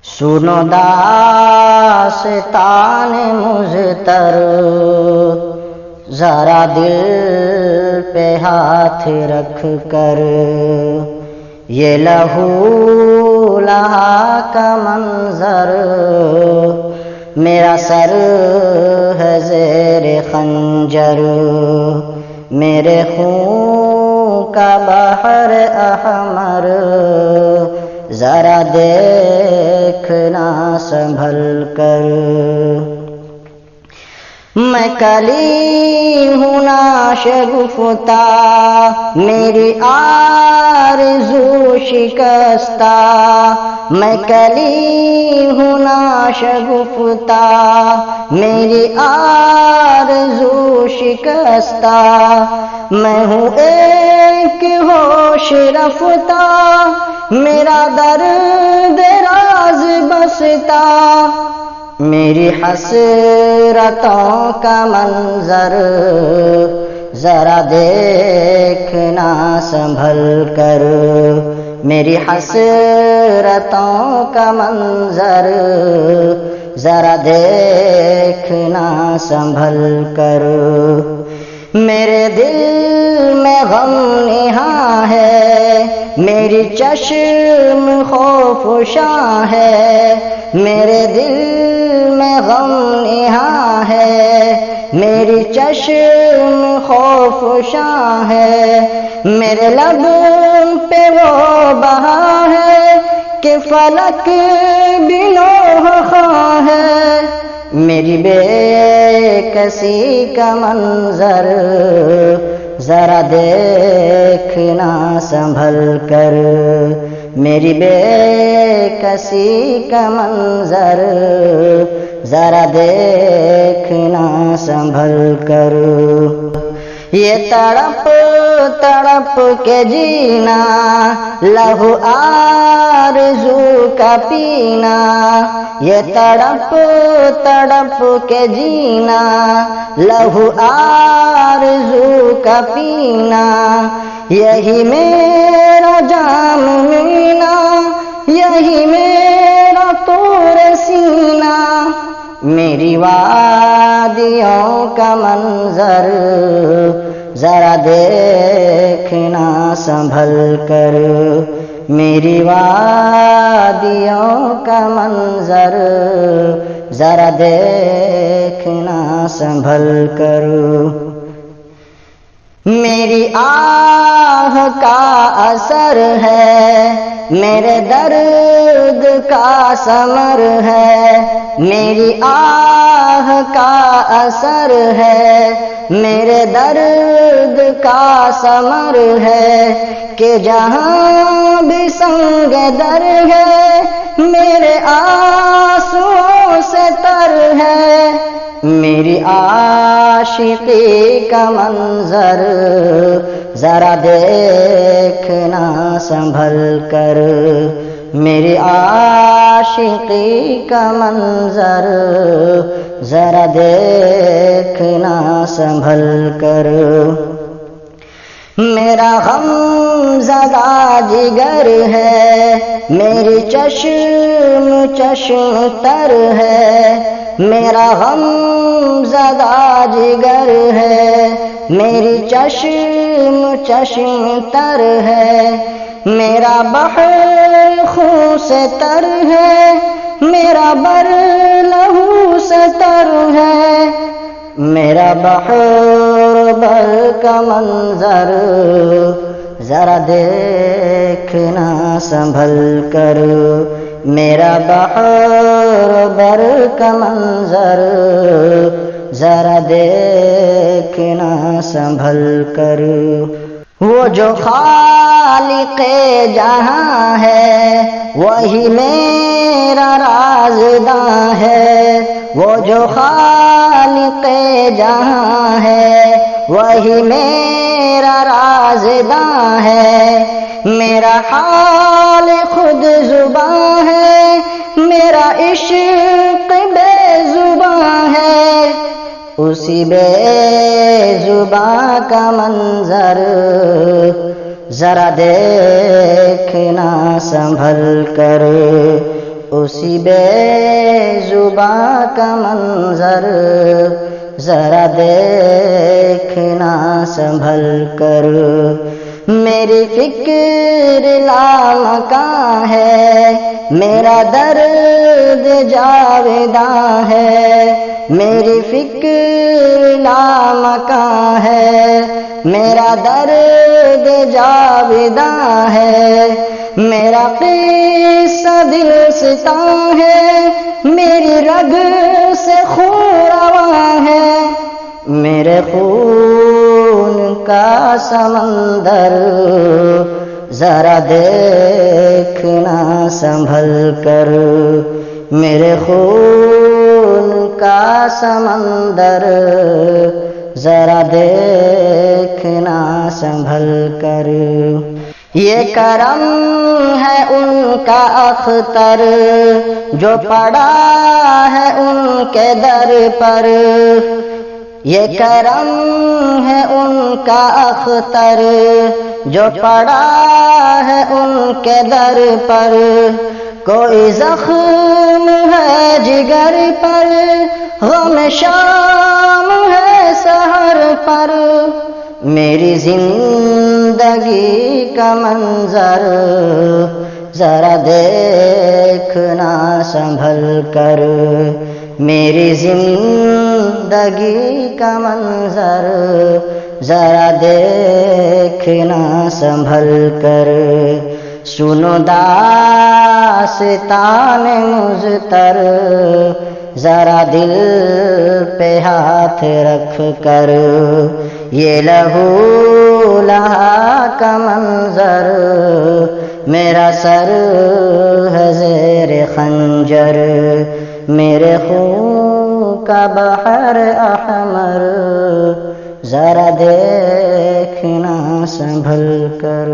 سنو داستان مضطر، ذرا دل پہ ہاتھ رکھ کر، یہ لہو لہا کا منظر، میرا سر ہے زیر خنجر، میرے خون کا بحر احمر، ذرا دیکھنا سنبھل کر۔ میں کلی ہوں ناشگفتہ، میری آرزو شکستہ، میں کلی ہوں ناشگفتہ، میری آرزو شکستہ، میں ہوں ایک ہوش رفتہ، میرا درد راز بستا، میری حسرتوں کا منظر، ذرا دیکھنا سنبھل کر، میری حسرتوں کا منظر، ذرا دیکھنا سنبھل کر۔ میرے دل میں غم نہاں ہے، میری چشم خوفشاں ہے، میرے دل میں غم نہاں ہے، میری چشم خوفشاں ہے، میرے لب پہ وہ بہا ہے کہ فلک بھی نوح خواں ہے، میری بے کسی کا منظر، ذرا دیکھنا سنبھل کر، میری بے کسی کا منظر، ذرا دیکھنا سنبھل کر۔ یہ تڑپ تڑپ کے جینا، لہو آرزو کا پینا، یہ تڑپ تڑپ کے جینا، لہو آرزو کا پینا، یہی میرا جام مینا، یہی میرا طور سینہ، میری وادیوں کا منظر، ذرا دیکھنا سنبھل کر، میری وادیوں کا منظر، ذرا دیکھنا سنبھل کر۔ میری آہ کا اثر ہے، میرے درد کا ثمر ہے، میری آہ کا اثر ہے، میرے درد کا ثمر ہے، کہ جہاں بھی سنگ در ہے، میرے آنسوؤں سے تر ہے، میری عاشقی کا منظر، ذرا دیکھنا سنبھل کر، میری عاشقی کا منظر، ذرا دیکھنا سنبھل کر۔ میرا غم زدہ جگر ہے، میری چشم چشم تر ہے، میرا غم زدہ جگر ہے، میری چشم چشم تر ہے، میرا بحر خون سے تر ہے، میرا بر لہو سے تر ہے، میرا بحر بر کا منظر، ذرا دیکھنا سنبھل کر، میرا بحر بر کا منظر، ذرا دیکھنا سنبھل کر۔ وہ جو خالق جہاں ہے، وہی میرا رازداں ہے، وہ جو خالق جہاں ہے، وہی میرا رازداں ہے، میرا حال خود زباں ہے، میرا عشق بے زباں ہے، اسی بے زباں کا منظر ذرا دیکھنا سنبھل کر، اسی بے زباں کا منظر ذرا دیکھنا سنبھل کر، میری فکر لامکاں ہے، میرا درد جاویداں ہے، میری فکر لامکاں ہے، میرا درد جاویداں ہے، میرا قصہ دل ستاں ہے، میری رگ سے خون رواں ہے، میرے خون کا سمندر ذرا دیکھنا سنبھل کر، میرے خون کا سمندر ذرا دیکھنا سنبھل کر۔ یہ کرم ہے ان کا اختر جو پڑا ہے ان کے در پر، یہ کرم ہے ان کا اختر جو پڑا ہے ان کے در پر، کوئی زخم ہے جگر پر، غم شام ہے سحر پر، میری زندگی کا منظر ذرا دیکھنا سنبھل کر، میری زندگی کا منظر ذرا دیکھنا سنبھل کر، سنو داستان مضطر ذرا دل پہ ہاتھ رکھ کر، یہ لہو لہا کا منظر میرا سر ہے زیر خنجر، میرے خون کا بحر احمر ذرا دیکھنا سنبھل کر۔